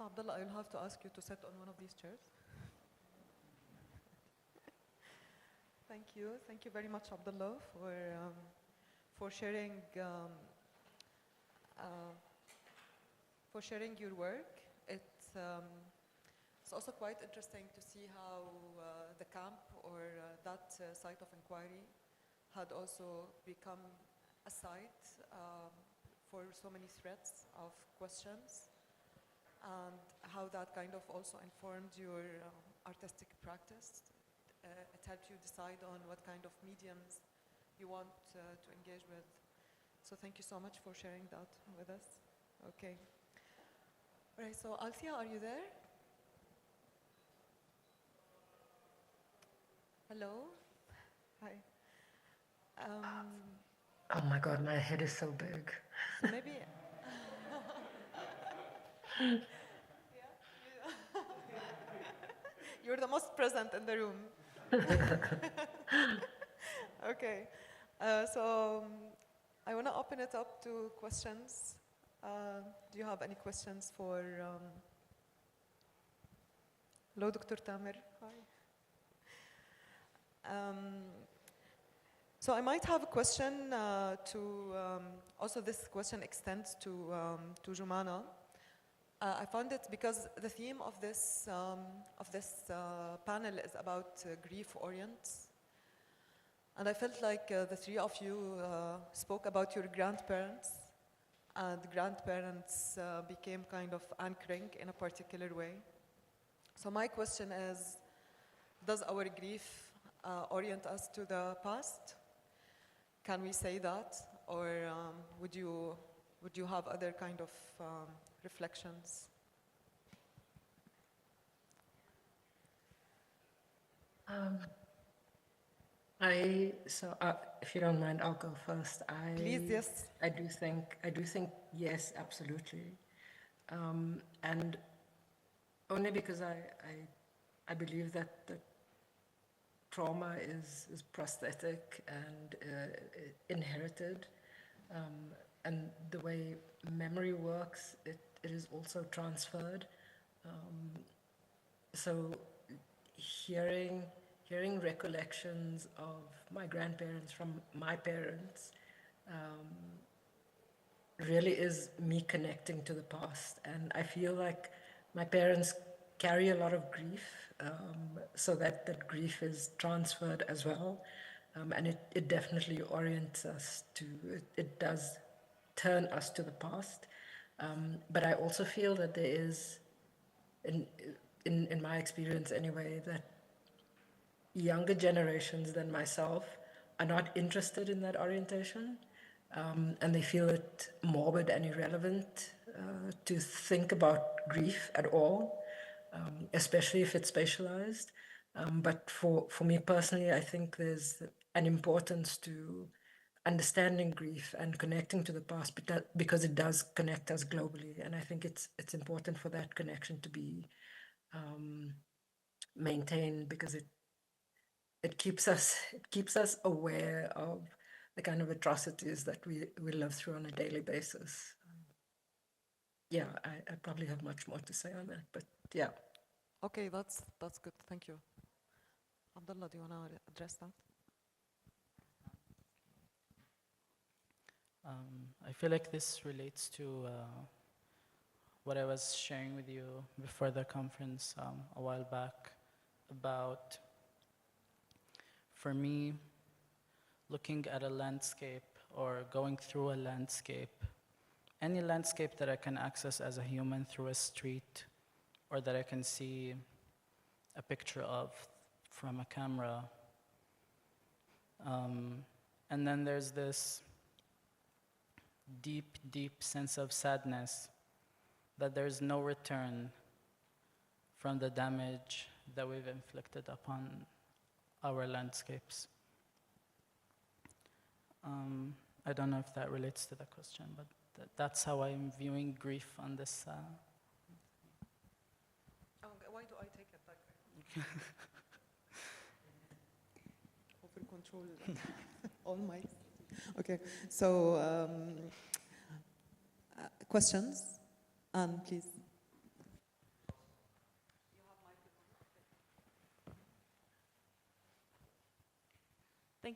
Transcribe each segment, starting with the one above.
So Abdullah, I will have to ask you to sit on one of these chairs. Thank you. Thank you very much, Abdullah, for sharing uh, for sharing your work. It's also quite interesting to see how the camp or that site of inquiry had also become a site for so many threads of questions, and how that kind of also informed your artistic practice. It helped you decide on what kind of mediums you want to engage with. So thank you so much for sharing that with us. Okay. All right, so Althea, are you there? Hello? Hi. Oh my God, my head is so big. So maybe... You're the most present in the room. Okay. So I want to open it up to questions. Do you have any questions for... Hello, Dr. Tamer. Hi. So I might have a question also this question extends to Jumana. I found it because the theme of this panel is about grief orients. And I felt like the three of you spoke about your grandparents, and grandparents became kind of anchoring in a particular way. So my question is, does our grief orient us to the past? Can we say that? Or would you have other kind of reflections? If you don't mind, I'll go first. Please, yes. I do think yes, absolutely, and only because I believe that the trauma is prosthetic and inherited, and the way memory works, it is also transferred. So hearing recollections of my grandparents from my parents really is me connecting to the past. And I feel like my parents carry a lot of grief, so that grief is transferred as well. And it definitely orients us to, it does turn us to the past. But I also feel that there is, in my experience anyway, that younger generations than myself are not interested in that orientation, and they feel it morbid and irrelevant to think about grief at all, especially if it's spatialized. But for me personally, I think there's an importance to understanding grief and connecting to the past, because it does connect us globally, and I think it's important for that connection to be maintained, because it keeps us aware of the kind of atrocities that we live through on a daily basis. Yeah, I probably have much more to say on that, but yeah. Okay, that's good. Thank you. Abdullah, do you want to address that? I feel like this relates to what I was sharing with you before the conference a while back about, for me, looking at a landscape or going through a landscape, any landscape that I can access as a human through a street, or that I can see a picture of from a camera. And then there's this deep, deep sense of sadness that there's no return from the damage that we've inflicted upon our landscapes. I don't know if that relates to the question, but that's how I'm viewing grief on this. Why do I take it back? Over control all my. Okay, so questions, Anne, please.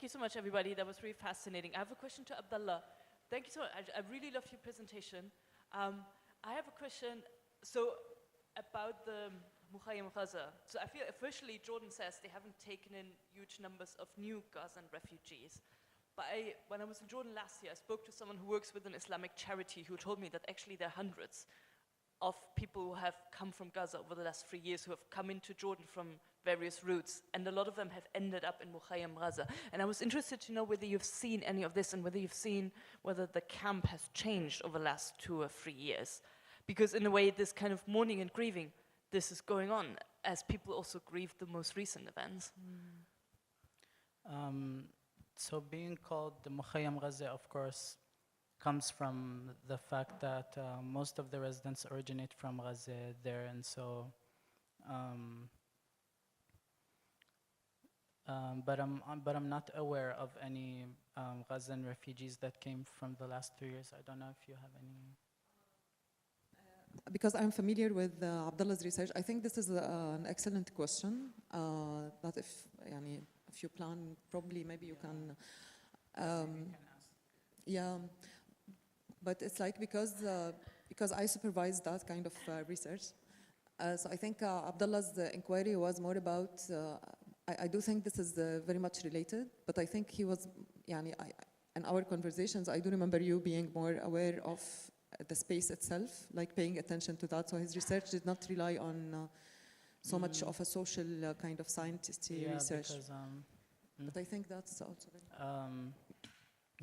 you so much, everybody. That was really fascinating. I have a question to Abdullah. Thank you so much. I really loved your presentation. I have a question, about the Mukhayyam Gaza. So I feel officially Jordan says they haven't taken in huge numbers of new Gazan refugees. But when I was in Jordan last year, I spoke to someone who works with an Islamic charity who told me that actually there are hundreds of people who have come from Gaza over the last 3 years, who have come into Jordan from various routes, and a lot of them have ended up in Mukhayyam Gaza. And I was interested to know whether you've seen any of this and whether you've seen whether the camp has changed over the last 2 or 3 years. Because in a way, this kind of mourning and grieving, this is going on as people also grieve the most recent events. So being called the Mukhayyam Gaza, of course, comes from the fact that most of the residents originate from Gaza there, and so but I'm not aware of any Gazan refugees that came from the last 2 years. I don't know if you have any. Because I'm familiar with Abdullah's research, I think this is an excellent question. That if you plan, probably maybe you can. Yeah, but it's like because I supervise that kind of research. So I think Abdullah's inquiry was more about. I do think this is very much related, but I think he was. In our conversations, I do remember you being more aware of the space itself, like paying attention to that. So his research did not rely on so much of a social kind of scientisty research. Because, but I think that's also very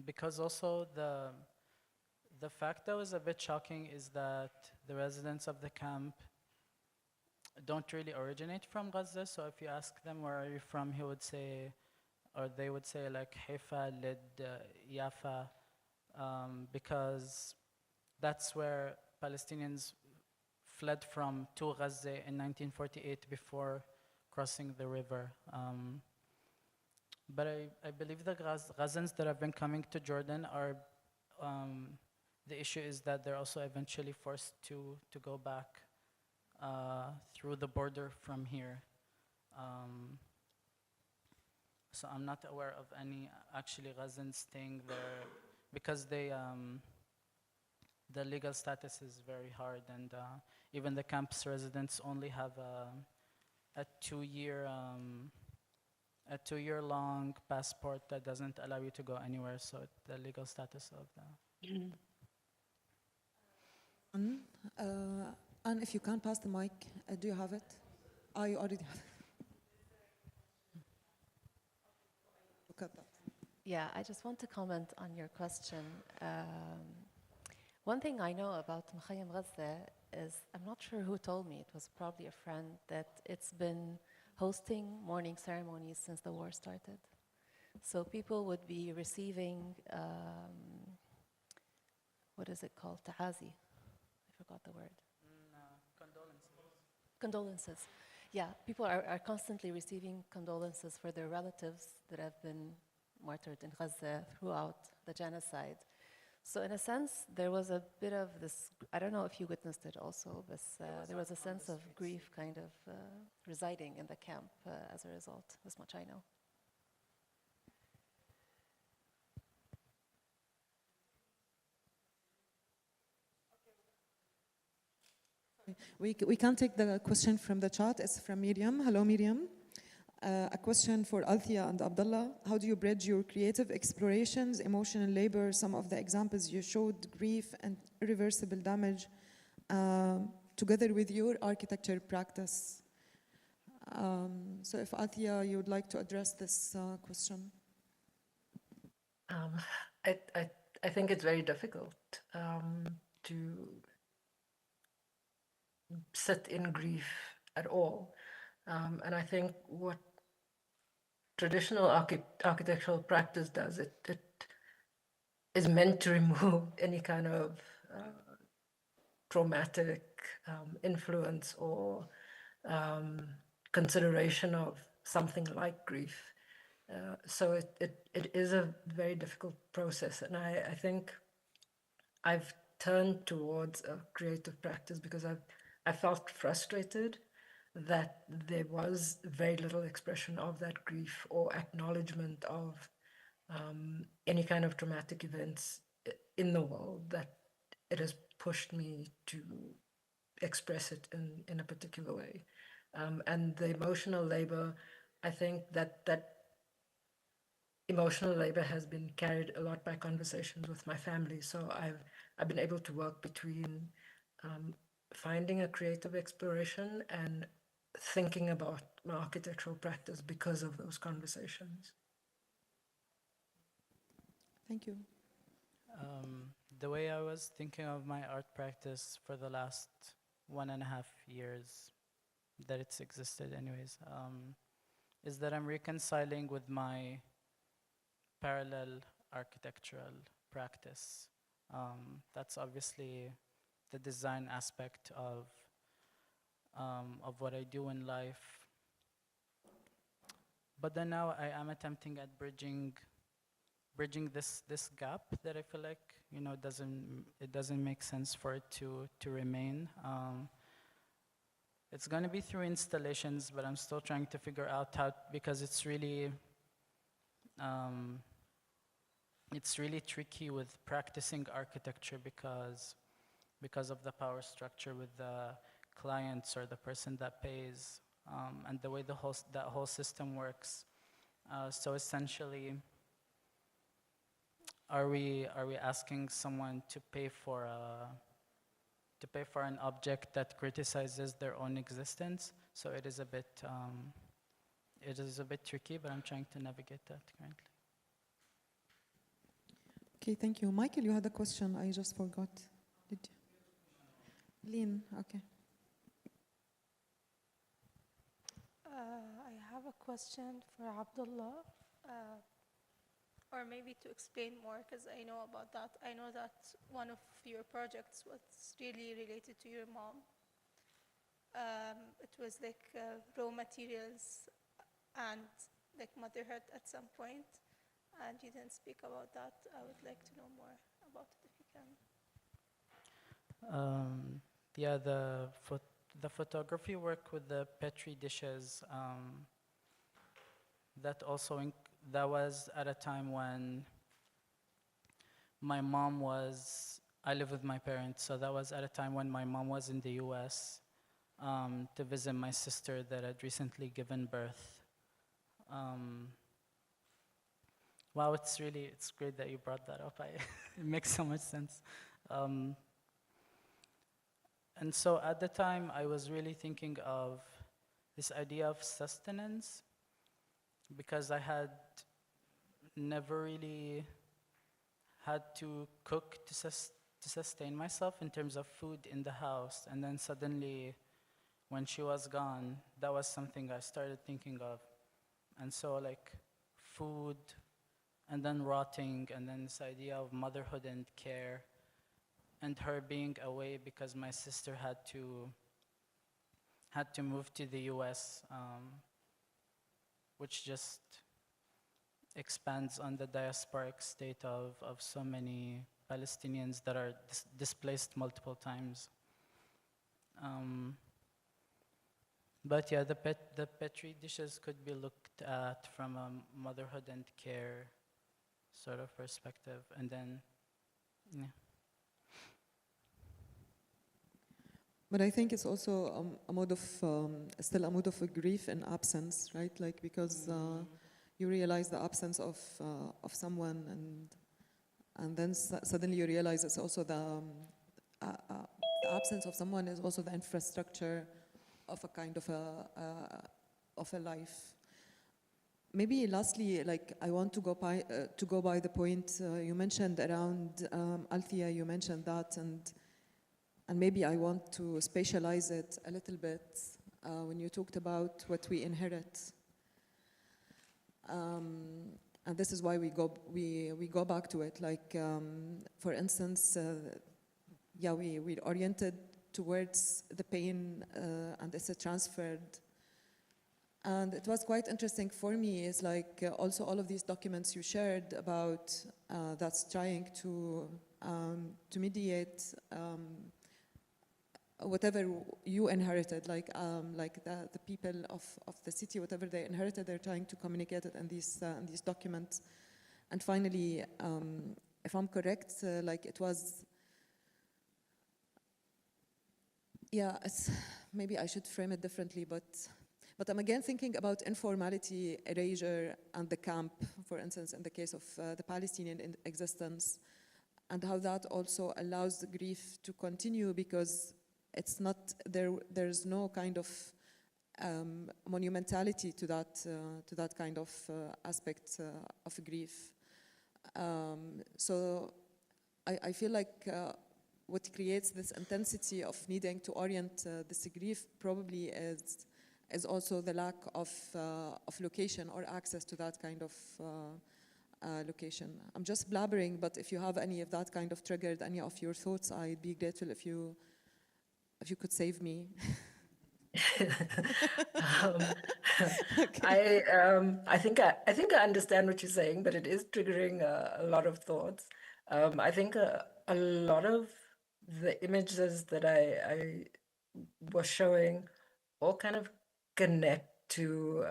because also the fact that was a bit shocking is that the residents of the camp don't really originate from Gaza. So if you ask them where are you from, he would say, or they would say like Haifa, Lid, Yafa, because that's where Palestinians fled from to Gaza in 1948 before crossing the river. But I believe the Gazans that have been coming to Jordan are, the issue is that they're also eventually forced to go back through the border from here. So I'm not aware of any actually Gazans staying there because they, the legal status is very hard, and even the campus residents only have a 2-year long passport that doesn't allow you to go anywhere. So the legal status of the. And if you can't pass the mic, do you have it? Oh, you already have it. Look at that. Yeah, I just want to comment on your question. One thing I know about Mukhayyam Gaza is, I'm not sure who told me, it was probably a friend, that it's been hosting mourning ceremonies since the war started. So people would be receiving, what is it called? Ta'azi. I forgot the word. Condolences. Yeah, people are constantly receiving condolences for their relatives that have been martyred in Gaza throughout the genocide. So in a sense, there was a bit of this, I don't know if you witnessed it also, but there was a sense of grief kind of residing in the camp as a result, as much I know. We can take the question from the chat. It's from Miriam. Hello, Miriam. A question for Althea and Abdullah. How do you bridge your creative explorations, emotional labor, some of the examples you showed, grief and irreversible damage, together with your architecture practice? So if Althea, you would like to address this question. I think it's very difficult to sit in grief at all. And I think what traditional architectural practice does, it is meant to remove any kind of traumatic influence or consideration of something like grief. So it is a very difficult process. And I think I've turned towards a creative practice because I felt frustrated that there was very little expression of that grief or acknowledgement of any kind of traumatic events in the world, that it has pushed me to express it in a particular way. And the emotional labor, I think that emotional labor has been carried a lot by conversations with my family. So I've been able to work between finding a creative exploration and thinking about my architectural practice because of those conversations. Thank you. The way I was thinking of my art practice for the last 1.5 years that it's existed anyways, is that I'm reconciling with my parallel architectural practice. That's obviously the design aspect of what I do in life. But then now I am attempting at bridging this gap that I feel like, you know, it doesn't make sense for it to remain. It's going to be through installations, but I'm still trying to figure out how, because it's really tricky with practicing architecture because of the power structure with the clients or the person that pays, and the way that whole system works. So essentially, are we asking someone to pay for an object that criticizes their own existence? So it is a bit tricky, but I'm trying to navigate that currently. Okay, thank you. Michael, you had a question. I just forgot. Did you? Lean, okay. I have a question for Abdullah, or maybe to explain more, because I know about that. I know that one of your projects was really related to your mom. It was like raw materials and like motherhood at some point, and you didn't speak about that. I would like to know more about it if you can. Yeah, the photography work with the Petri dishes, that was at a time when my mom I live with my parents, so that was at a time when my mom was in the US to visit my sister that had recently given birth. Wow, it's great that you brought that up. It makes so much sense. And so at the time, I was really thinking of this idea of sustenance, because I had never really had to cook to sustain myself in terms of food in the house. And then suddenly, when she was gone, that was something I started thinking of. And so like food, and then rotting, and then this idea of motherhood and care, and her being away because my sister had to move to the US, which just expands on the diasporic state of so many Palestinians that are displaced multiple times. But yeah, the Petri dishes could be looked at from a motherhood and care sort of perspective, and then, yeah. But I think it's also a mode of, still a mode of grief and absence, right? Like, because you realize the absence of someone, and then suddenly you realize it's also the absence of someone is also the infrastructure of a kind of a life. Maybe lastly, like, I want to go by the point you mentioned around Althea. You mentioned that, and maybe I want to spatialize it a little bit when you talked about what we inherit. And this is why we go back to it. Like, for instance, yeah, we're oriented towards the pain, and it's transferred. And it was quite interesting for me, is like also all of these documents you shared about that's trying to mediate whatever you inherited, like the people of the city, whatever they inherited, they're trying to communicate it in these documents. And finally, if I'm correct, like it was, yeah, maybe I should frame it differently, but I'm again thinking about informality, erasure, and the camp, for instance, in the case of the Palestinian existence, and how that also allows the grief to continue because it's not, there's no kind of monumentality to that kind of aspect of grief. So I feel like what creates this intensity of needing to orient this grief probably is also the lack of location or access to that kind of location. I'm just blabbering, but if you have any of that kind of triggered any of your thoughts, I'd be grateful if you could save me. um, I think I understand what you're saying, but it is triggering a lot of thoughts. I think a lot of the images that I was showing all kind of connect to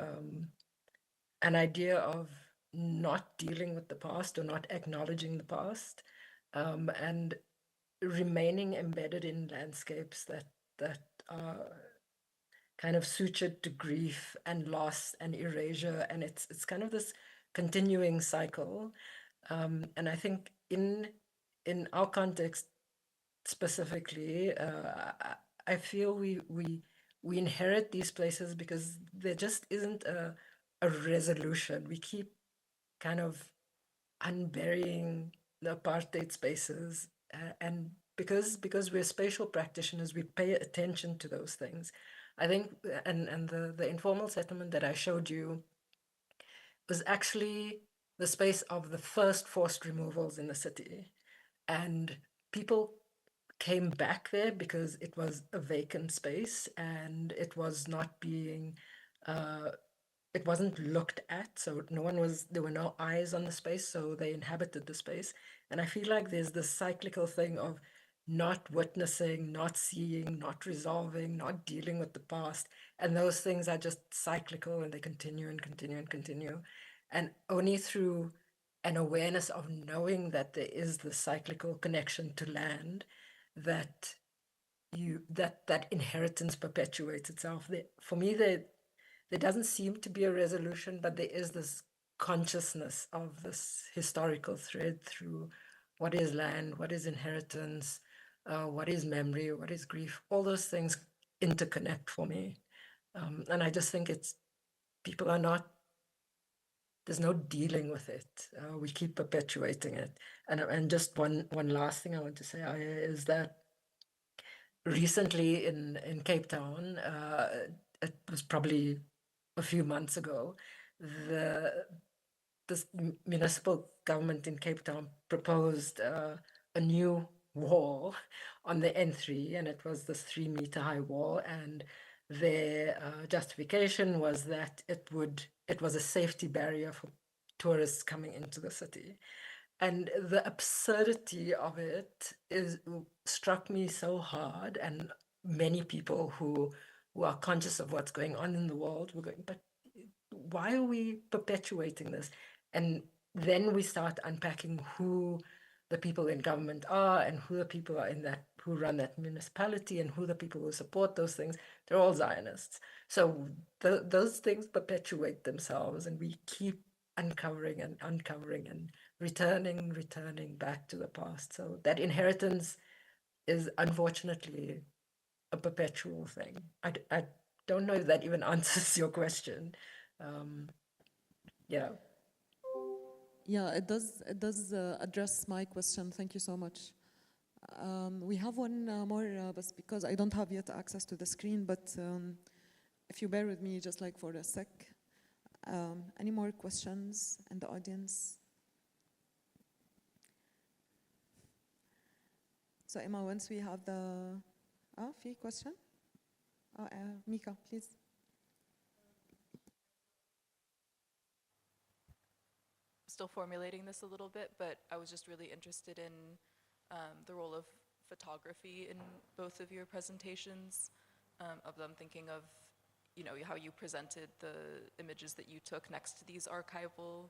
an idea of not dealing with the past or not acknowledging the past, and remaining embedded in landscapes that are kind of sutured to grief and loss and erasure, and it's kind of this continuing cycle. And I think in our context specifically, I feel we inherit these places because there just isn't a resolution. We keep kind of unburying the apartheid spaces, and because we're spatial practitioners, we pay attention to those things. I think, and the informal settlement that I showed you was actually the space of the first forced removals in the city, and people came back there because it was a vacant space and it was not being it wasn't looked at, so there were no eyes on the space, so they inhabited the space. And I feel like there's this cyclical thing of not witnessing, not seeing, not resolving, not dealing with the past, and those things are just cyclical and they continue and continue and continue. And only through an awareness of knowing that there is this cyclical connection to land that that inheritance perpetuates itself. For me, there doesn't seem to be a resolution, but there is this consciousness of this historical thread through what is land, what is inheritance, what is memory, what is grief. All those things interconnect for me. And I just think people are not, there's no dealing with it. We keep perpetuating it. And just one last thing I want to say is that recently in Cape Town, it was probably a few months ago, this municipal government in Cape Town proposed a new wall on the N3, and it was this 3-meter high wall, and their justification was that it was a safety barrier for tourists coming into the city. And the absurdity of it struck me so hard, and many people who are conscious of what's going on in the world were going, but why are we perpetuating this? And then we start unpacking who the people in government are and who the people are who run that municipality and who the people who support those things. They're all Zionists. So those things perpetuate themselves, and we keep uncovering and returning back to the past. So that inheritance is unfortunately a perpetual thing. I don't know if that even answers your question. Yeah. Yeah, it does address my question. Thank you so much. We have one more, but because I don't have yet access to the screen, but if you bear with me just like for a sec. Any more questions in the audience? So Emma, once we have the, fi question? Mika, please. Still formulating this a little bit, but I was just really interested in the role of photography in both of your presentations, of them thinking of, how you presented the images that you took next to these archival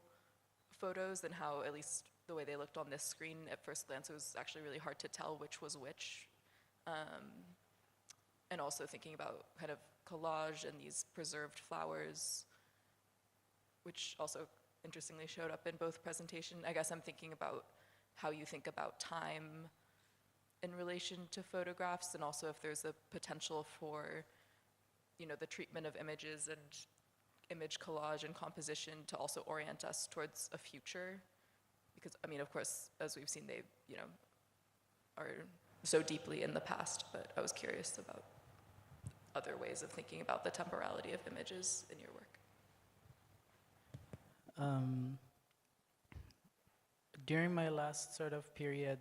photos and how, at least the way they looked on this screen at first glance, it was actually really hard to tell which was which. And also thinking about kind of collage and these preserved flowers, which also interestingly showed up in both presentation. I guess I'm thinking about how you think about time in relation to photographs, and also if there's a potential for, you know, the treatment of images and image collage and composition to also orient us towards a future. Because, I mean, of course, as we've seen, they, you know, are so deeply in the past, but I was curious about other ways of thinking about the temporality of images in your work. During my last sort of period,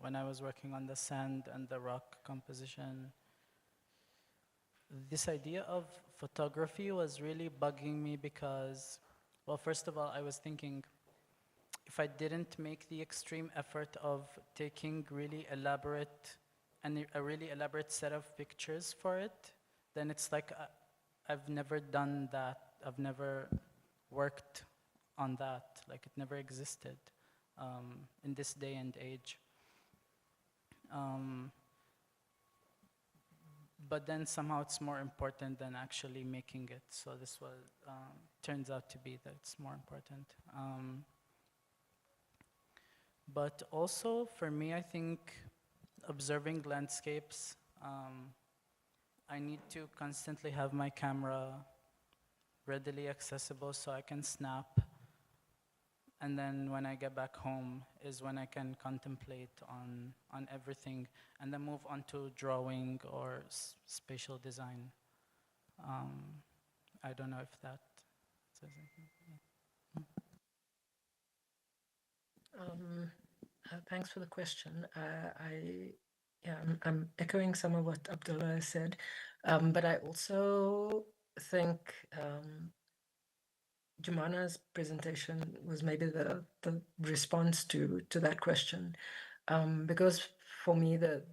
when I was working on the sand and the rock composition, this idea of photography was really bugging me because, well, first of all, I was thinking, if I didn't make the extreme effort of taking really elaborate and a really elaborate set of pictures for it, then it's like I've never done that. I've never worked on that. Like, it never existed in this day and age. But then somehow it's more important than actually making it. So this was turns out to be that it's more important. But also for me, I think observing landscapes, I need to constantly have my camera readily accessible so I can snap. And then when I get back home is when I can contemplate on everything and then move on to drawing or spatial design. I don't know if that says anything. Thanks for the question. I'm echoing some of what Abdullah said, but I also think Jumana's presentation was maybe the response to that question, because for me the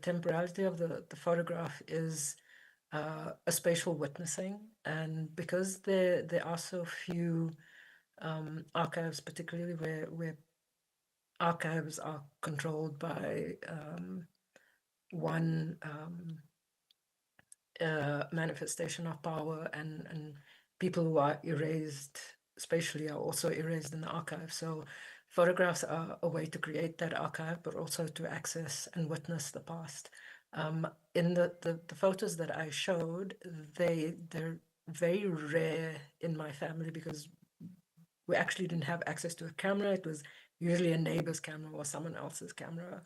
temporality of the photograph is a spatial witnessing, and because there are so few archives, particularly where archives are controlled by one manifestation of power, and people who are erased spatially are also erased in the archive. So photographs are a way to create that archive, but also to access and witness the past. In the photos that I showed, they're very rare in my family because we actually didn't have access to a camera. It was usually a neighbor's camera or someone else's camera.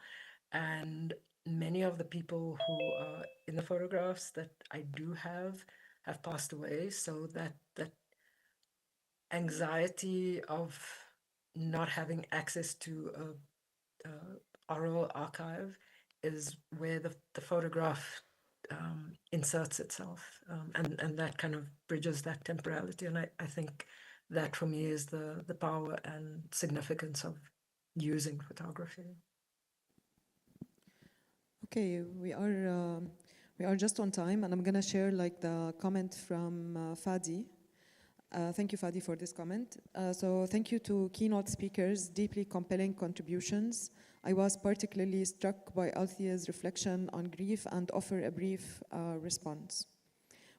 And many of the people who are in the photographs that I do have passed away. So that anxiety of not having access to a oral archive is where the photograph inserts itself, and that kind of bridges that temporality. And I think that for me is the power and significance of using photography. Okay, we are just on time, and I'm gonna share like the comment from Fadi. Thank you, Fadi, for this comment. So thank you to keynote speakers, deeply compelling contributions. I was particularly struck by Althea's reflection on grief and offer a brief response.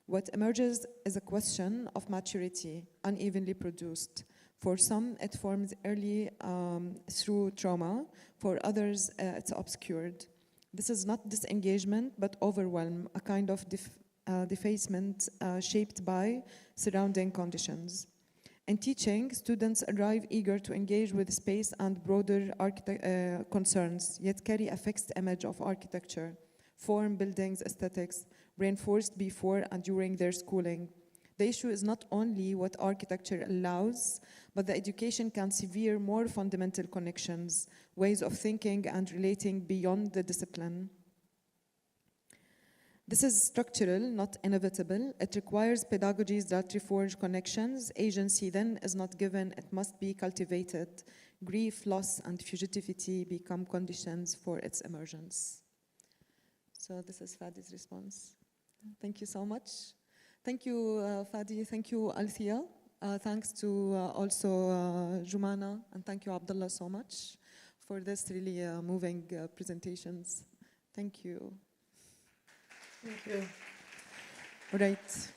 What emerges is a question of maturity, unevenly produced. For some, it forms early through trauma. For others, it's obscured. This is not disengagement, but overwhelm, a kind of defacement shaped by surrounding conditions. In teaching, students arrive eager to engage with space and broader concerns, yet carry a fixed image of architecture, form, buildings, aesthetics, reinforced before and during their schooling. The issue is not only what architecture allows, but the education can sever more fundamental connections, ways of thinking and relating beyond the discipline. This is structural, not inevitable. It requires pedagogies that reforge connections. Agency then is not given, it must be cultivated. Grief, loss, and fugitivity become conditions for its emergence. So this is Fadi's response. Thank you so much. Thank you, Fadi. Thank you, Althea. Thanks to also Jumana, and thank you, Abdullah, so much for this really moving presentations. Thank you. Thank you. All right.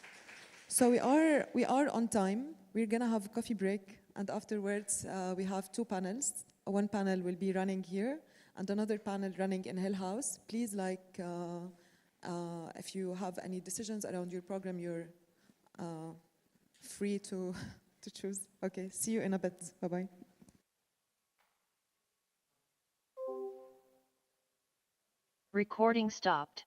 So we are on time. We're gonna have a coffee break, and afterwards we have two panels. One panel will be running here, and another panel running in Hill House. Please, if you have any decisions around your program, you're free to choose. Okay. See you in a bit. Bye bye. Recording stopped.